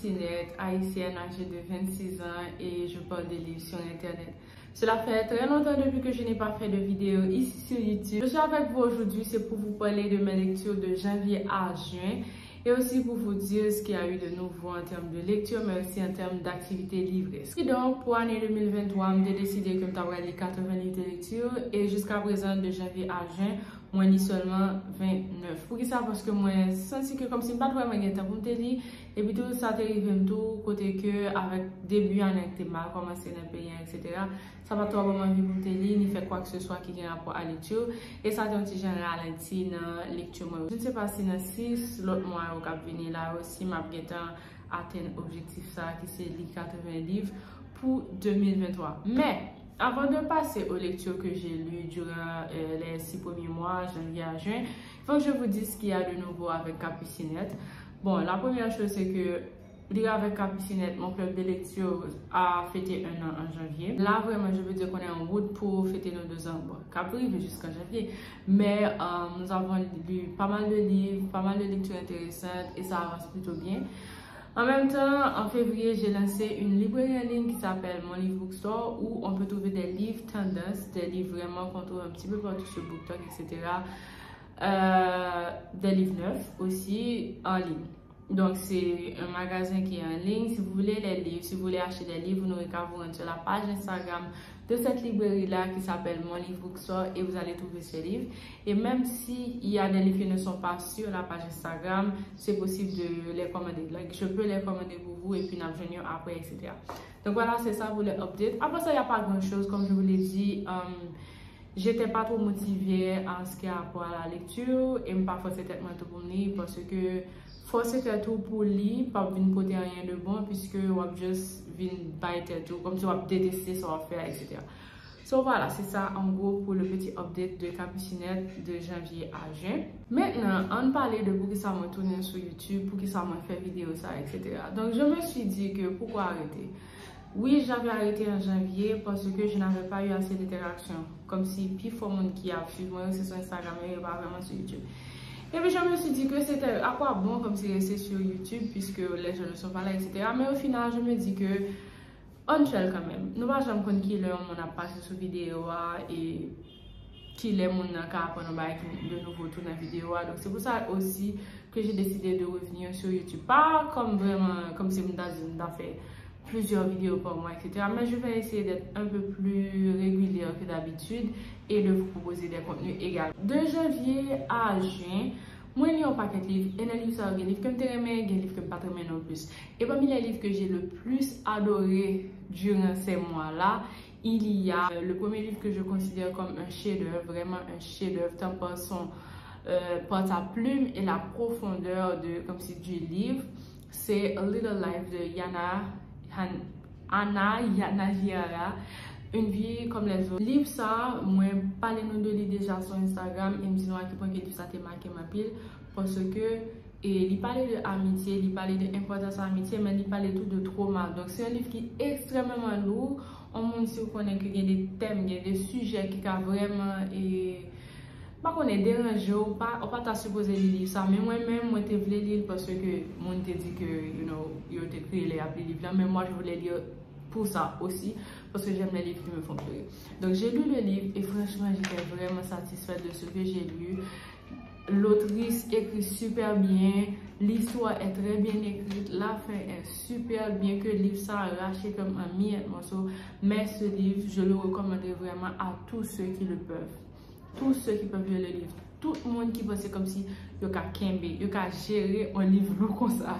capucinette haïtienne âgée de 26 ans et je parle des livres sur Internet. Cela fait très longtemps depuis que je n'ai pas fait de vidéo ici sur YouTube. Je suis avec vous aujourd'hui, c'est pour vous parler de mes lectures de janvier à juin et aussi pour vous dire ce qu'il y a eu de nouveau en termes de lecture, mais aussi en termes d'activités livresques. Et donc, pour l'année 2023, j'ai décidé que je vais lire 80 livres de lecture et jusqu'à présent, de janvier à juin, moi, je lis seulement 29. Pour qui ça? Parce que moi, je sens que comme si je n'ai pas vraiment de temps pour me lire, et puis tout ça arrive tout, côté que avec début année, je mal commencé dans le pays, etc. Ça va trop vraiment envie pour me lire, ni faire quoi que ce soit qui a rapport à la lecture. Et ça, c'est un petit genre ralenti dans la lecture. Je ne sais pas si dans 6, l'autre mois, au cap venir là aussi, ma atteindre l'objectif ça, qui c'est lire 80 livres pour 2023. Mais, avant de passer aux lectures que j'ai lues durant les 6 premiers mois, janvier à juin, il faut que je vous dise ce qu'il y a de nouveau avec Capucinette. Bon, la première chose, c'est que lire avec Capucinette, mon club de lecture a fêté 1 an en janvier. Là, vraiment, je veux dire qu'on est en route pour fêter nos 2 ans. Bon, Capri, jusqu'en janvier. Mais nous avons lu pas mal de livres, pas mal de lectures intéressantes et ça avance plutôt bien. En même temps, en février, j'ai lancé une librairie en ligne qui s'appelle Mon Livre Bookstore où on peut trouver des livres tendances, des livres vraiment qu'on trouve un petit peu partout sur BookTok, etc. Des livres neufs aussi en ligne. Donc, c'est un magasin qui est en ligne. Si vous voulez les livres, si vous voulez acheter des livres, vous n'aurez qu'à vous rendre sur la page Instagram de cette librairie-là qui s'appelle Mon Livre Bookstore et vous allez trouver ces livres. Et même s'il y a des livres qui ne sont pas sur la page Instagram, c'est possible de les commander. Like, je peux les commander pour vous et puis nous venir après, etc. Donc voilà, c'est ça pour les updates. Après ça, il n'y a pas grand-chose. Comme je vous l'ai dit, j'étais pas trop motivée en ce qui a rapport à la lecture et pas forcément tout pour lire parce que forcément tout pour lire, pas venir porter rien de bon puisque on va juste venir bâtir tout, comme si on va détester ce qu'on va faire, etc. So voilà, c'est ça en gros pour le petit update de Capucinette de janvier à juin. Maintenant, on parlait de pour qui ça m'a tourné sur YouTube, pour qui ça m'a fait vidéo, ça, etc. Donc je me suis dit que pourquoi arrêter? Oui, j'avais arrêté en janvier parce que je n'avais pas eu assez d'interaction. Comme si plus fort monde qui a suivi moi, c'est sur Instagram et pas vraiment sur YouTube. Et puis je me suis dit que c'était à quoi bon comme si rester sur YouTube puisque les gens ne sont pas là, etc. Mais au final, je me dis que on chill quand même. Nous ne savons pas qui est on a passé sur vidéo et qui est mon cas pour nous de nouveau tourner la vidéo. Donc c'est pour ça aussi que j'ai décidé de revenir sur YouTube. Pas comme vraiment comme si on a fait plusieurs vidéos par mois, etc. Mais je vais essayer d'être un peu plus régulière que d'habitude et de vous proposer des contenus également. De janvier à juin, moi j'ai un paquet de livres. Et les livres, ça, des livres que je aime, des livres que je ne pas non plus. Et parmi les livres que j'ai le plus adoré durant ces mois-là, il y a le premier livre que je considère comme un chef-d'œuvre, vraiment un chef-d'œuvre, tant par son par sa plume et la profondeur de comme c'est du livre. C'est A Little Life de Anna Yanagihara, Une vie comme les autres. Livre ça, moi parlez nous de lui déjà sur Instagram et me dit à quel point que livre ça t'a marqué ma pile parce que il parlait de amitié, il parlait de l'importance de l'amitié, mais il parlait tout de trauma. Donc c'est un livre qui est extrêmement lourd. On montre si vous connaissez qu'il y a des thèmes, il y a des sujets qui ont vraiment pas qu'on est dérangé ou pas t'as supposé lire ça, mais moi-même moi je voulais lire parce que mon te dit que il a écrit les livres là, mais moi je voulais lire pour ça aussi parce que j'aime les livres qui me font pleurer. Donc j'ai lu le livre et franchement j'étais vraiment satisfaite de ce que j'ai lu. L'autrice écrit super bien, l'histoire est très bien écrite, la fin est super bien, que le livre ça arraché comme un miettes morceau, mais ce livre je le recommanderais vraiment à tous ceux qui le peuvent. Tous ceux qui peuvent lire le livre, tout le monde qui pense comme si il y a gérer un livre lourd comme ça.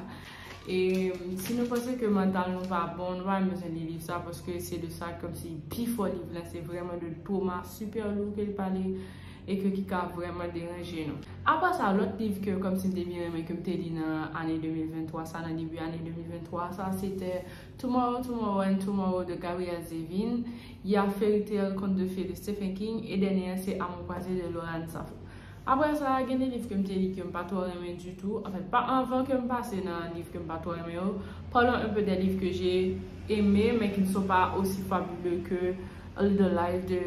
Et si nous pensons que mental n'est pas bon, nous allons besoin de lire ça parce que c'est de ça comme si pire fort livre là, c'est vraiment de trauma super lourd qu'il parlait et que qui a vraiment dérangé nous. Après ça, l'autre livre que comme si c'était bien mais que je dit dans l'année 2023, ça dans le début de l'année 2023, ça c'était Tomorrow, Tomorrow and Tomorrow de Gabrielle Zevin. Il y a Fairy Tale, Conte de fées de Stephen King et dernier c'est Amour croisé de Laurent Safo. Après ça, il y a des livres que je lis que je ne pas trop aimé du tout. En fait, pas avant que je passe dans un livre que je ne pas trop aimé. Parlons un peu des livres que j'ai aimés mais qui ne sont pas aussi fabuleux que A Little Life de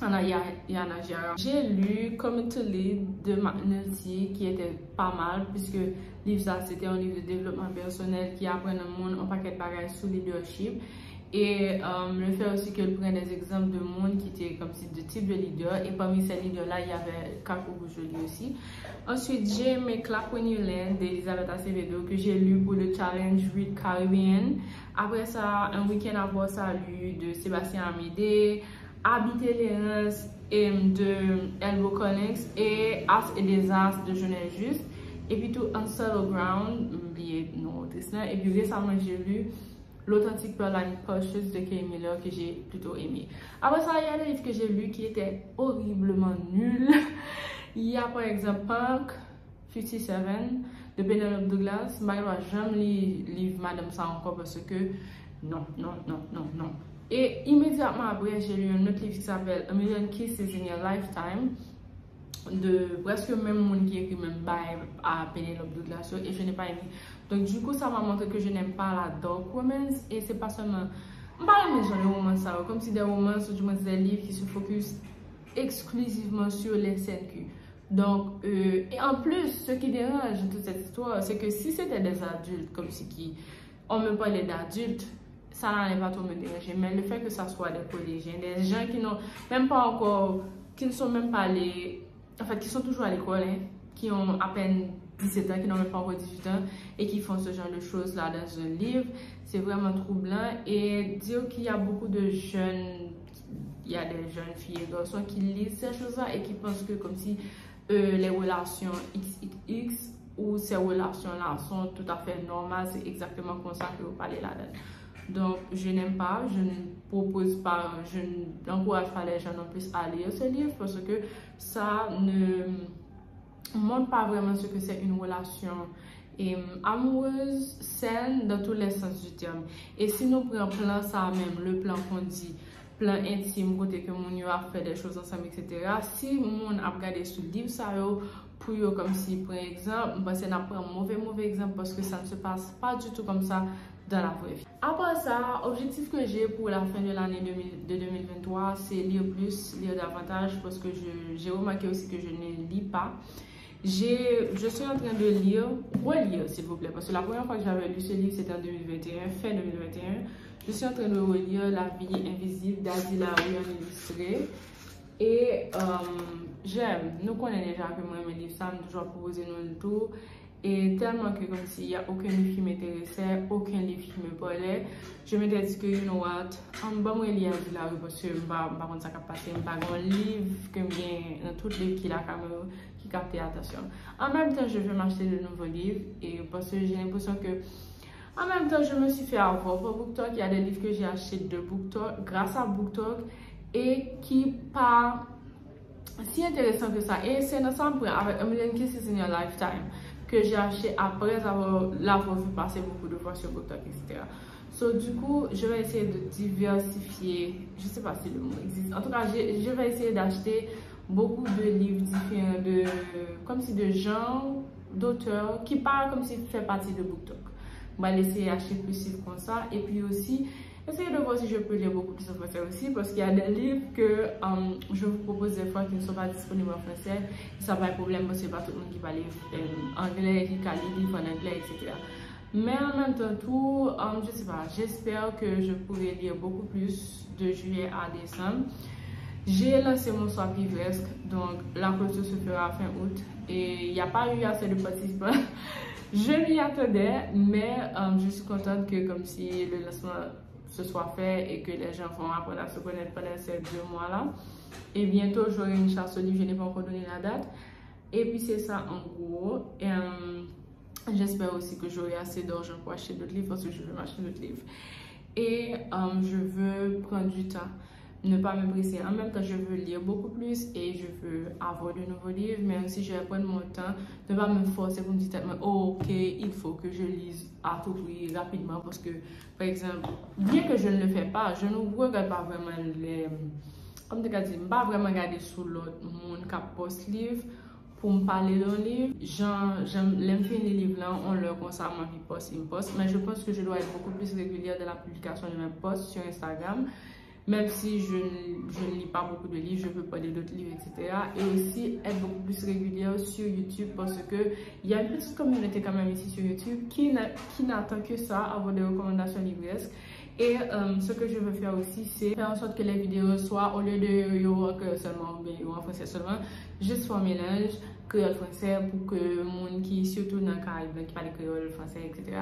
Yana Jara. J'ai lu Commit to Lead de McNulty qui était pas mal puisque livre ça c'était un livre de développement personnel qui apprend au monde un paquet de bagages sur leadership et le fait aussi qu'elle prenne des exemples de monde qui étaient comme si de type de leader et parmi ces leaders là il y avait Kako Boujoli aussi. Ensuite j'ai aimé Clap When You Land d'Elisabeth Acevedo que j'ai lu pour le Challenge Read Caribbean. Après ça un week-end après ça lu de Sébastien Amédée, Habiter l'errance de Elbow Collins et As et des As de Jeunesse Juste et puis tout Unsettled Ground oublié non et puis récemment j'ai lu L'Authentique Pearline Pushes de Kay Miller que j'ai plutôt aimé. Après ça il y a des livres que j'ai lus qui étaient horriblement nuls. Il y a par exemple Punk 57 de Penelope Douglas. Malgré j'aime les livres Madame ça encore parce que non. Et immédiatement après, j'ai lu un autre livre qui s'appelle A Million Kisses in Your Lifetime de presque le même monde qui écrit même à Penelope Douglas et je n'ai pas aimé. Donc du coup, ça m'a montré que je n'aime pas la dark romance et c'est pas seulement pas les genre de romance ça, comme si des romances ou du moins des livres qui se focusent exclusivement sur les scènes cul. Donc et en plus, ce qui dérange dans toute cette histoire, c'est que si c'était des adultes comme si qui on me parlait d'adultes, ça n'allait pas trop me déranger, mais le fait que ça soit des collégiens, des gens qui n'ont même pas encore, qui ne sont même pas allés, en fait, qui sont toujours à l'école, hein, qui ont à peine 17 ans, qui n'ont même pas encore 18 ans, et qui font ce genre de choses-là dans un livre, c'est vraiment troublant. Et dire qu'il y a beaucoup de jeunes, il y a des jeunes filles et garçons qui lisent ces choses-là et qui pensent que comme si les relations XXX ou ces relations-là sont tout à fait normales, c'est exactement comme ça que vous parlez là-dedans. Donc, je n'aime pas, je ne propose pas, je n'encourage pas les gens non plus à lire ce livre parce que ça ne montre pas vraiment ce que c'est une relation amoureuse, saine dans tous les sens du terme. Et si nous prenons plan ça même, le plan qu'on dit, plan intime, côté que mon a fait des choses ensemble, etc. Si mon a regardé ce livre, ça pour eux comme si, par exemple, c'est un mauvais exemple parce que ça ne se passe pas du tout comme ça dans la vraie vie. Après ça, objectif que j'ai pour la fin de l'année de 2023, c'est lire plus, lire davantage parce que j'ai remarqué aussi que je ne lis pas. Je suis en train de relire s'il vous plaît, parce que la première fois que j'avais lu ce livre c'était en 2021, fin 2021. Je suis en train de relire La vie invisible d'Adila Ouyan illustré. Et j'aime, nous connaissons déjà que moi mes livres, ça me toujours proposé nous le tout. Et tellement que comme s'il n'y a aucun livre qui m'intéressait, aucun livre qui me parlait, je m'étais dit que, you know what, on va me lire Adila Ouyan parce que je ne vais pas ça passer, je ne vais pas un livre que bien dans tout livre qui capte l'attention. En même temps, je vais m'acheter de nouveaux livres et parce que j'ai l'impression que en même temps, je me suis fait avoir pour BookTok. Il y a des livres que j'ai achetés de BookTok grâce à BookTok et qui pas si intéressant que ça. Et c'est ensemble avec A Million Kisses in Your Lifetime que j'ai acheté après l'avoir vu passer beaucoup de fois sur BookTok, etc. So, du coup, je vais essayer de diversifier. Je sais pas si le mot existe. En tout cas, je vais essayer d'acheter beaucoup de livres différents, comme si de gens, d'auteurs qui parlent comme s'ils faisaient partie de BookTok. On va essayer d'acheter plus comme ça et puis aussi essayer de voir si je peux lire beaucoup plus en français aussi parce qu'il y a des livres que je vous propose des fois qui ne sont pas disponibles en français. Ça n'a pas de problème parce que c'est pas tout le monde qui va lire anglais, qui va lire livres en anglais, etc. Mais en même temps tout, je sais pas, j'espère que je pourrai lire beaucoup plus de juillet à décembre. J'ai lancé mon swap livresque, donc la clôture se fera fin août et il n'y a pas eu assez de participants. Je m'y attendais, mais je suis contente que comme si le lancement se soit fait et que les gens vont apprendre à se connaître pendant ces 2 mois-là. Et bientôt, j'aurai une chasse au livre, je n'ai pas encore donné la date. Et puis c'est ça en gros. Et j'espère aussi que j'aurai assez d'argent pour acheter d'autres livres parce que je veux m'acheter d'autres livres. Et je veux prendre du temps. Ne pas me presser. En même temps, je veux lire beaucoup plus et je veux avoir de nouveaux livres, mais aussi je vais prendre mon temps, ne pas me forcer pour me dire oh, ok, il faut que je lise à tout prix rapidement parce que, par exemple, bien que je ne le fais pas, je ne regarde pas vraiment les, comme tu as dit, je ne pas vraiment regarder sur l'autre monde qui poste livre pour me parler d'un livre. J'aime finir les livres là, on leur consacre ma vie il me poste, mais je pense que je dois être beaucoup plus régulière dans la publication de mes posts sur Instagram. même si je ne lis pas beaucoup de livres, je peux parler d'autres livres, etc. Et aussi être beaucoup plus régulière sur YouTube parce que il y a une petite communauté quand même ici sur YouTube qui n'attend que ça, avoir des recommandations livresques. Et ce que je veux faire aussi, c'est faire en sorte que les vidéos soient, au lieu de yo en créole seulement, ou bien yo en français seulement, juste un mélange créole-français pour que le monde qui, surtout dans le Caraïbe, qui parle créole, français, etc.,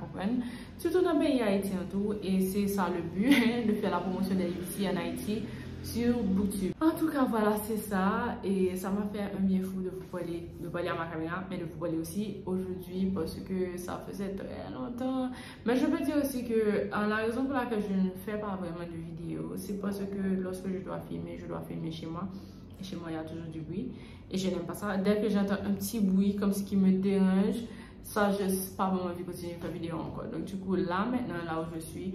comprennent. Surtout dans le pays Haïti en tout, et c'est ça le but, de faire la promotion des livres ici en Haïti sur Booktube. En tout cas, voilà, c'est ça, et ça m'a fait un bien fou de vous parler à ma caméra, mais de vous parler aussi aujourd'hui parce que ça faisait très longtemps. Mais je peux dire aussi que la raison pour laquelle je ne fais pas vraiment de vidéos, c'est parce que lorsque je dois filmer chez moi. Et chez moi, il y a toujours du bruit, et je n'aime pas ça. Dès que j'entends un petit bruit comme ce qui me dérange, ça, je n'ai pas vraiment envie de continuer à faire vidéo encore. Donc, du coup, là, maintenant, là où je suis,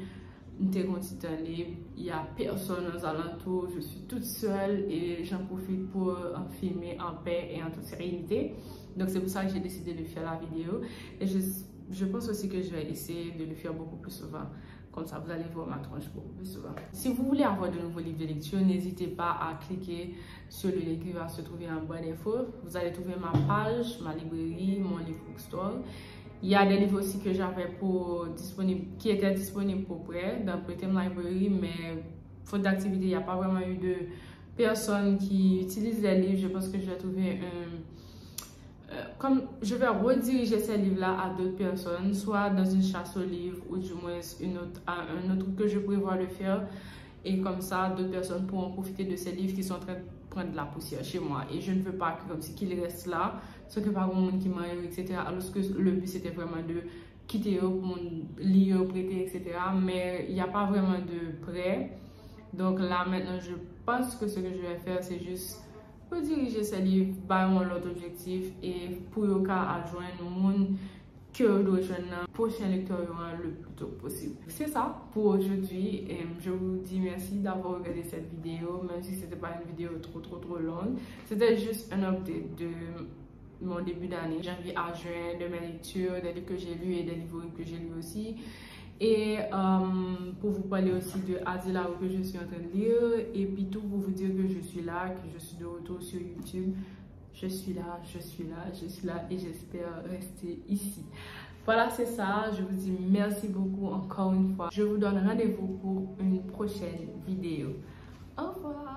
il y a personne aux alentours, je suis toute seule et j'en profite pour en filmer en paix et en toute sérénité. Donc, c'est pour ça que j'ai décidé de faire la vidéo. Et je pense aussi que je vais essayer de le faire beaucoup plus souvent. Comme ça, vous allez voir ma tronche beaucoup plus souvent. Si vous voulez avoir de nouveaux livres de lecture, n'hésitez pas à cliquer sur le lien qui va se trouver en barre d'infos. Vous allez trouver ma page, ma librairie, mon livre bookstore. Il y a des livres aussi que j'avais qui étaient disponibles pour prêt dans Pretend Library, mais faute d'activité, il n'y a pas vraiment eu de personnes qui utilisent les livres. Je pense que je vais trouver comme je vais rediriger ces livres-là à d'autres personnes, soit dans une chasse aux livres ou du moins un autre que je prévois de faire. Et comme ça, d'autres personnes pourront profiter de ces livres qui sont en train de prendre de la poussière chez moi. Et je ne veux pas que, comme si qu'ils restent là, ce que par monde qui m'aille, etc. Alors que le but c'était vraiment de quitter eux pour lire, prêter, etc. Mais il n'y a pas vraiment de prêt. Donc là, maintenant, je pense que ce que je vais faire, c'est juste rediriger ces livres vers l'autre objectif et pour le cas adjoindre mon cœur de prochain lecteur le plus tôt possible. C'est ça pour aujourd'hui. Je vous dis merci d'avoir regardé cette vidéo, même si c'était pas une vidéo trop longue. C'était juste un update de mon début d'année, janvier à juin, de mes lectures, des livres que j'ai lus et des livres que j'ai lus aussi. Et pour vous parler aussi de Adila que je suis en train de lire, et puis tout pour vous dire que je suis là, que je suis de retour sur YouTube. Je suis là et j'espère rester ici. Voilà, c'est ça. Je vous dis merci beaucoup encore une fois. Je vous donne rendez-vous pour une prochaine vidéo. Au revoir.